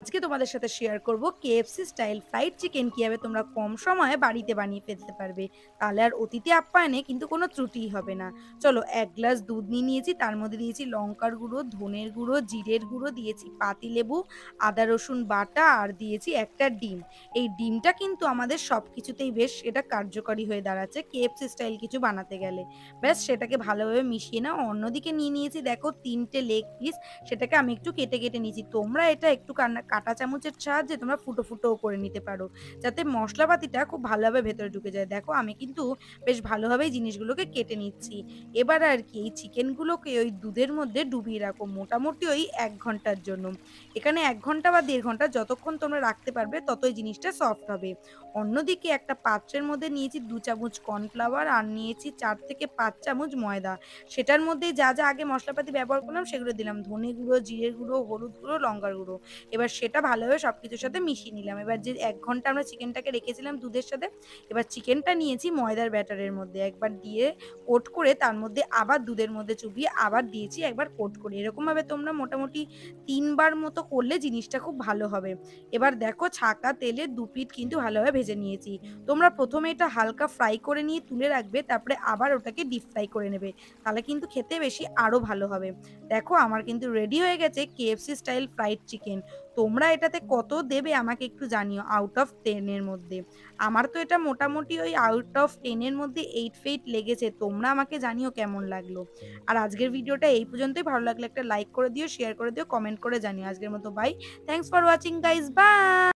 আজকে তোমাদের সাথে শেয়ার করব কেএফসি স্টাইল ফ্রাইড চিকেন কিভাবে তোমরা কম সময়ে বাড়িতে বানিয়ে ফেলতে পারবে। তাহলে আর অতিথি আপ্যায়নে কিন্তু কোনো ত্রুটিই হবে না। চলো, ১ গ্লাস দুধ নিয়ে নিয়েছি, তার মধ্যে দিয়েছি লঙ্কার গুঁড়ো, ধনের গুঁড়ো, জিরের গুঁড়ো, দিয়েছি পাতিলেবু, আদা রসুন বাটা আর দিয়েছি একটা ডিম। এই ডিমটা কিন্তু আমাদের সবকিছুতেই বেশ এটা কার্যকরী হয়ে দাঁড়াচ্ছে কেএফসি স্টাইল কিছু বানাতে গেলে। ব্যাস সেটাকে ভালোভাবে মিশিয়ে নাও। অন্যদিকে নিয়ে নিয়েছি দেখো ৩টে লেগ পিস, সেটাকে আমি একটু কেটে কেটে নিয়েছি। তোমরা এটা একটু কাঁটা চামচের সাহায্যে তোমরা ফুটো ফুটোও করে নিতে পারো, যাতে মশলাপাতিটা খুব ভালোভাবে ভেতরে ঢুকে যায়। দেখো আমি কিন্তু বেশ ভালোভাবেই জিনিসগুলোকে কেটে নিচ্ছি। এবার আর কি এই চিকেনগুলোকে ওই দুধের মধ্যে ডুবিয়ে রাখো মোটামুটি ওই ১ ঘন্টার জন্য। এখানে ১ ঘন্টা বা ১.৫ ঘন্টা যতক্ষণ তোমরা রাখতে পারবে ততই জিনিসটা সফট হবে। অন্যদিকে একটা পাত্রের মধ্যে নিয়েছি ২ চামচ কর্নফ্লাওয়ার আর নিয়েছি ৪ থেকে ৫ চামচ ময়দা। সেটার মধ্যেই যা, যা আগে মশলাপাতি ব্যবহার করলাম সেগুলো দিলাম। ধনে গুঁড়ো, জিরের গুঁড়ো, হলুদ গুঁড়ো, লঙ্কার গুঁড়ো। এবার সেটা ভালোভাবে সবকিছুর সাথে মিশিয়ে নিলাম। এবার যে ১ ঘন্টা আমরা চিকেনটাকে রেখেছিলাম দুধের সাথে, এবার চিকেনটা নিয়েছি ময়দার ব্যাটারের মধ্যে। একবার দিয়ে কোট করে তার মধ্যে আবার দুধের মধ্যে চুবিয়ে আবার দিয়েছি একবার কোট করে। এরকমভাবে তোমরা মোটামুটি ৩ বার মতো করলে জিনিসটা খুব ভালো হবে। এবার দেখো ছাঁকা তেলে ২ পিঠ কিন্তু ভালোভাবে ভেজে নিয়েছি। তোমরা ১ম এ এটা হালকা ফ্রাই করে নিয়ে তুলে রাখবে, তারপরে আবার ওটাকে ডিপ ফ্রাই করে নেবে। তাহলে কিন্তু খেতে বেশি আরো ভালো হবে। দেখো আমার কিন্তু রেডি হয়ে গেছে কেএফসি স্টাইল ফ্রাইড চিকেন। তোমরা এটাতে কত দেবে আমাকে একটু জানিও আউট অফ 10 এর মধ্যে। আমার তো এটা মোটামুটি ওই আউট অফ 10 এর মধ্যে 8 ফেইট লেগেছে। তোমরা আমাকে জানিও কেমন লাগলো। আর আজকের ভিডিওটা এই পর্যন্তই। ভালো লাগলে একটা লাইক করে দিও, শেয়ার করে দিও, কমেন্ট করে জানিও। আজকের মতো bye. Thanks for watching guys, by.